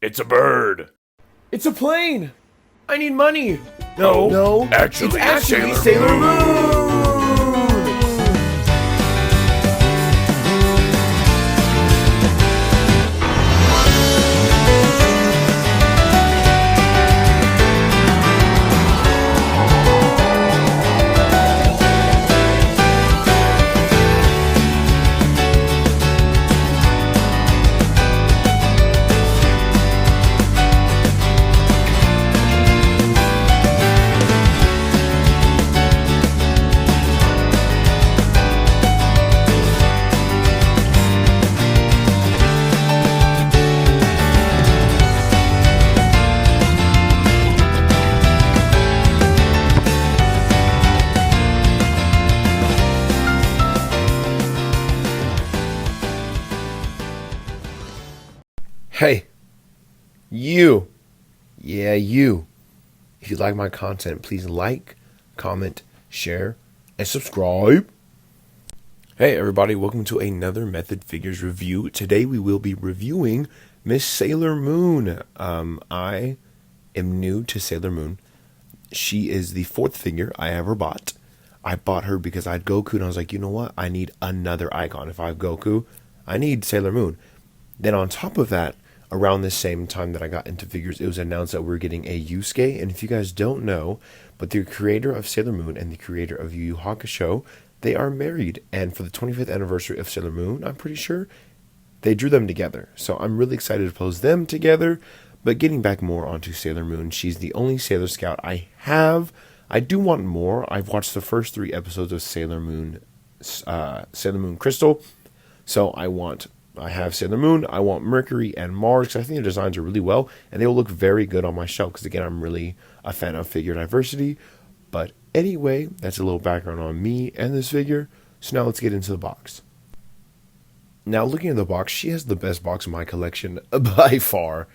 It's a bird. It's a plane. I need money. No, It's actually actually Sailor Sailor Moon. Moon. Hey, you. Yeah, you. If you like my content, please like, comment, share, and subscribe. Hey, everybody. Welcome to another Method Figures review. Today, we will be reviewing Miss Sailor Moon. I am new to Sailor Moon. She is the fourth figure I ever bought. I bought her because I had Goku, and I was like, you know what? I need another icon. If I have Goku, I need Sailor Moon. Then on top of that, around the same time that I got into figures, it was announced that we're getting a Yusuke. And if you guys don't know, but the creator of Sailor Moon and the creator of Yu Yu Hakusho, they are married. And for the 25th anniversary of Sailor Moon, I'm pretty sure, they drew them together. So I'm really excited to pose them together. But getting back more onto Sailor Moon, she's the only Sailor Scout I have. I do want more. I've watched the first 3 episodes of Sailor Moon Crystal. So I have Sailor Moon, I want Mercury and Mars, because I think the designs are really well, and they will look very good on my shelf, because again, I'm really a fan of figure diversity. But anyway, that's a little background on me and this figure. So now let's get into the box. Now looking at the box, she has the best box in my collection by far.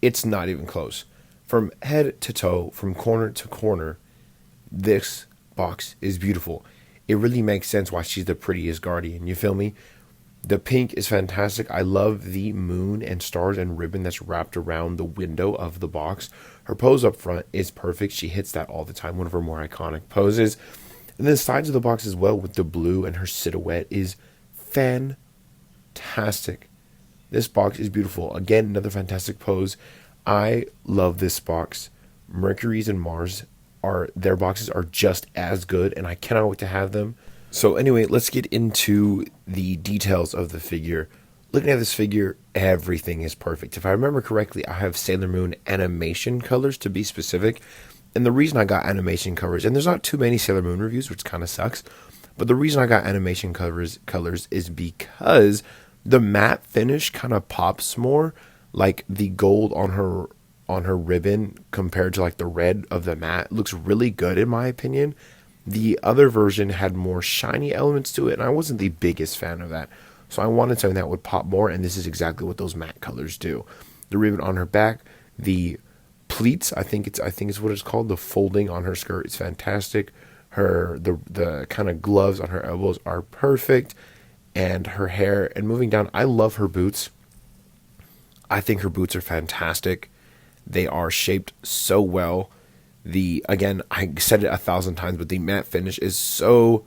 It's not even close. From head to toe, from corner to corner, this box is beautiful. It really makes sense why she's the prettiest guardian, you feel me? The pink is fantastic. I love the moon and stars and ribbon that's wrapped around the window of the box. Her pose up front is perfect. She hits that all the time, one of her more iconic poses. And the sides of the box as well with the blue and her silhouette is fantastic. This box is beautiful. Again, another fantastic pose. I love this box. Mercury's and Mars, their boxes are just as good, and I cannot wait to have them. So anyway, let's get into the details of the figure. Looking at this figure, everything is perfect. If I remember correctly, I have Sailor Moon animation colors to be specific. And the reason I got animation colors, and there's not too many Sailor Moon reviews, which kind of sucks. But the reason I got animation colors is because the matte finish kind of pops more, like the gold on her ribbon compared to like the red of the matte looks really good in my opinion. The other version had more shiny elements to it, and I wasn't the biggest fan of that. So I wanted something that would pop more, and this is exactly what those matte colors do. The ribbon on her back, the pleats, I think it's what it's called, the folding on her skirt is fantastic. The kind of gloves on her elbows are perfect, and her hair, and moving down, I love her boots. I think her boots are fantastic. They are shaped so well. Again, I said it 1,000 times, but the matte finish is so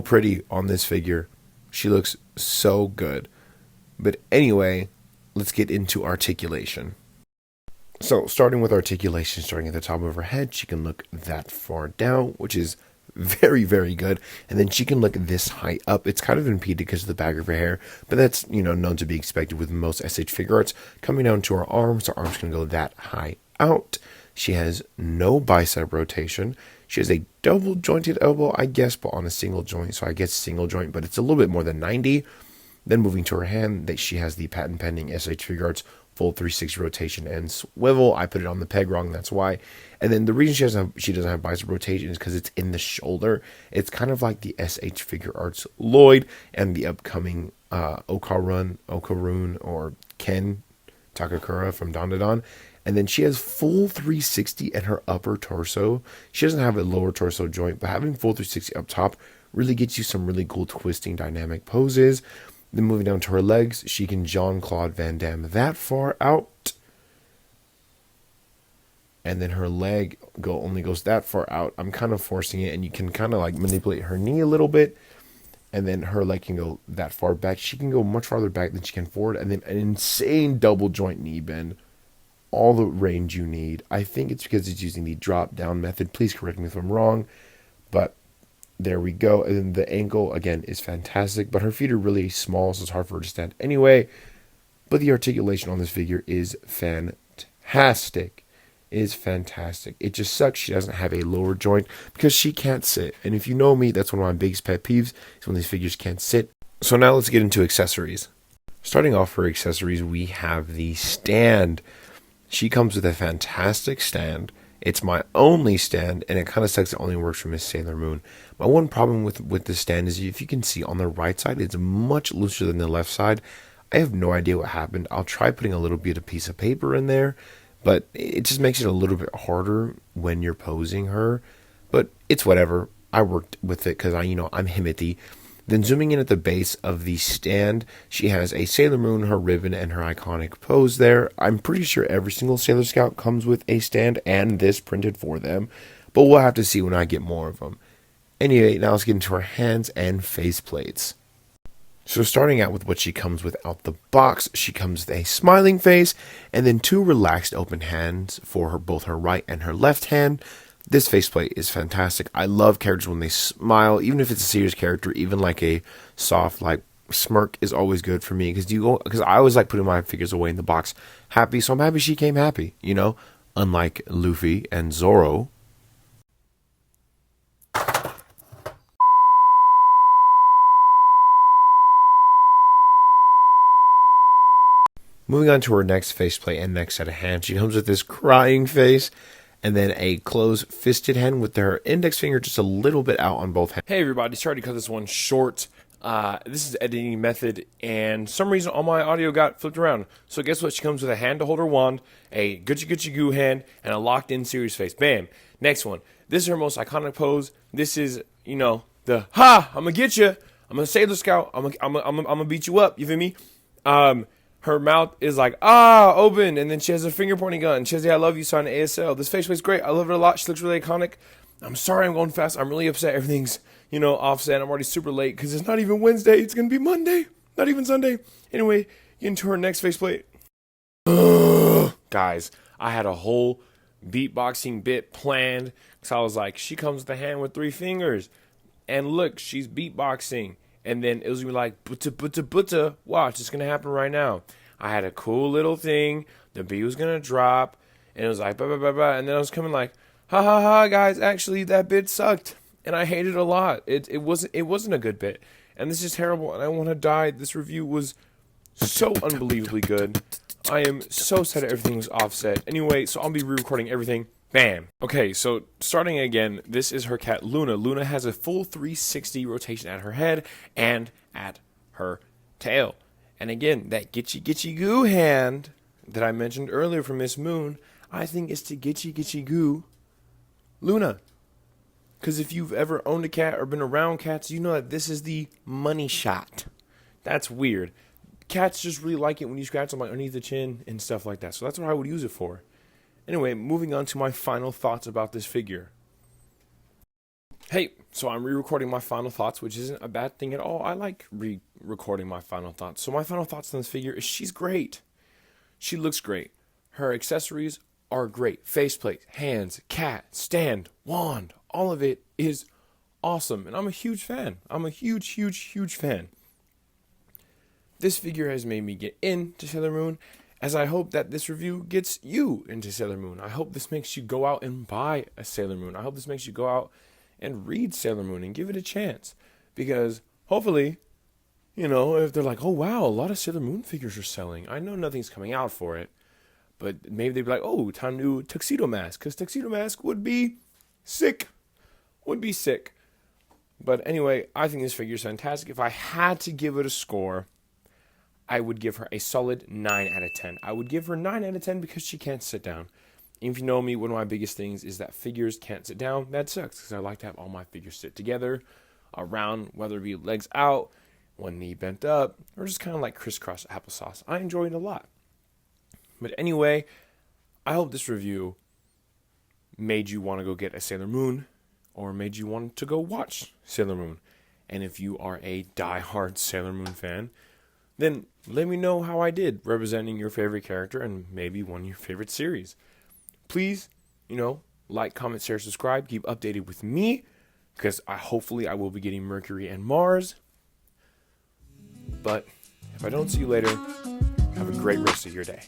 pretty on this figure. She looks so good. But anyway, let's get into articulation. So starting with articulation, starting at the top of her head, she can look that far down, which is very, very good. And then she can look this high up. It's kind of impeded because of the back of her hair, but that's, known to be expected with most SH figure arts. Coming down to her arms can go that high out. She has no bicep rotation. She has a double jointed elbow, I guess, but on a single joint. So I guess single joint, but it's a little bit more than 90. Then moving to her hand, she has the patent pending SH Figure Arts full 360 rotation and swivel. I put it on the peg wrong, that's why. And then the reason she doesn't have bicep rotation is because it's in the shoulder. It's kind of like the SH Figure Arts Lloyd and the upcoming Okarun, or Ken Takakura from Don to Don. And then she has full 360 in her upper torso. She doesn't have a lower torso joint, but having full 360 up top really gets you some really cool twisting dynamic poses. Then moving down to her legs, she can Jean-Claude Van Damme that far out. and then her leg only goes that far out. I'm kind of forcing it, and you can kind of like manipulate her knee a little bit, and then her leg can go that far back. She can go much farther back than she can forward, and then an insane double joint knee bend. All the range you need. I think it's because it's using the drop down method. Please correct me if I'm wrong, but there we go. And then the ankle again is fantastic, but her feet are really small, so it's hard for her to stand anyway. But the articulation on this figure is fantastic. It is fantastic. It just sucks she doesn't have a lower joint because she can't sit. And if you know me, that's one of my biggest pet peeves is when these figures can't sit. So now let's get into accessories. Starting off for accessories, we have the stand. She comes with a fantastic stand. It's my only stand, and it kind of sucks it only works for Miss Sailor Moon. My one problem with the stand is if you can see on the right side, it's much looser than the left side. I have no idea what happened. I'll try putting a little bit of piece of paper in there, but it just makes it a little bit harder when you're posing her. But it's whatever. I worked with it because I'm himothy. Then zooming in at the base of the stand, she has a Sailor Moon, her ribbon, and her iconic pose there. I'm pretty sure every single Sailor Scout comes with a stand and this printed for them, but we'll have to see when I get more of them. Anyway, now let's get into her hands and face plates. So starting out with what she comes with out the box, she comes with a smiling face and then two relaxed open hands for both her right and her left hand. This faceplate is fantastic. I love characters when they smile, even if it's a serious character. Even like a soft, like smirk is always good for me because I always like putting my figures away in the box happy. So I'm happy she came happy. Unlike Luffy and Zoro. Moving on to her next faceplate and next set of hands, she comes with this crying face. And then a closed fisted hand with their index finger just a little bit out on both hands. Hey everybody, sorry to cut this one short. This is editing method, and some reason all my audio got flipped around. So guess what? She comes with a hand to hold her wand, a Gucci Gucci Goo hand, and a locked in serious face. Bam. Next one. This is her most iconic pose. This is, the ha, I'm gonna get you. I'm gonna Sailor Scout. I'm gonna beat you up. You feel me? Her mouth is like, open, and then she has a finger pointing gun. She has the I love you sign ASL. This faceplate's great. I love it a lot. She looks really iconic. I'm sorry I'm going fast. I'm really upset. Everything's, offset. I'm already super late because it's not even Wednesday. It's going to be Monday. Not even Sunday. Anyway, get into her next faceplate. Guys, I had a whole beatboxing bit planned because I was like, she comes with a hand with 3 fingers. And look, she's beatboxing. And then it was going to be like, buta. Watch, it's going to happen right now. I had a cool little thing. The beat was going to drop. And it was like, blah. And then I was coming like, ha, guys. Actually, that bit sucked. And I hated it a lot. It wasn't a good bit. And this is terrible. And I want to die. This review was so unbelievably good. I am so sad everything was offset. Anyway, so I'll be re-recording everything. Bam. Okay, so starting again, this is her cat, Luna. Luna has a full 360 rotation at her head and at her tail. And again, that Gitchy Goo hand that I mentioned earlier from Miss Moon, I think is to Gitchy Goo Luna. Because if you've ever owned a cat or been around cats, you know that this is the money shot. That's weird. Cats just really like it when you scratch them like underneath the chin and stuff like that. So that's what I would use it for. Anyway, moving on to my final thoughts about this figure. Hey, so I'm re-recording my final thoughts, which isn't a bad thing at all. I like re-recording my final thoughts. So my final thoughts on this figure is she's great. She looks great. Her accessories are great. Faceplate, hands, cat, stand, wand. All of it is awesome. And I'm a huge fan. I'm a huge fan. This figure has made me get into Sailor Moon, as I hope that this review gets you into Sailor Moon. I hope this makes you go out and buy a Sailor Moon. I hope this makes you go out and read Sailor Moon and give it a chance. Because hopefully, if they're like, oh wow, a lot of Sailor Moon figures are selling. I know nothing's coming out for it. But maybe they'd be like, oh, time to do Tuxedo Mask. Because Tuxedo Mask would be sick. But anyway, I think this figure is fantastic. If I had to give it a score, I would give her a solid 9 out of 10. I would give her 9 out of 10 because she can't sit down. If you know me, one of my biggest things is that figures can't sit down. That sucks because I like to have all my figures sit together, around, whether it be legs out, one knee bent up, or just kind of like crisscross applesauce. I enjoy it a lot. But anyway, I hope this review made you want to go get a Sailor Moon, or made you want to go watch Sailor Moon. And if you are a diehard Sailor Moon fan, then let me know how I did representing your favorite character and maybe one of your favorite series. Please, like, comment, share, subscribe. Keep updated with me, because hopefully I will be getting Mercury and Mars. But if I don't see you later, have a great rest of your day.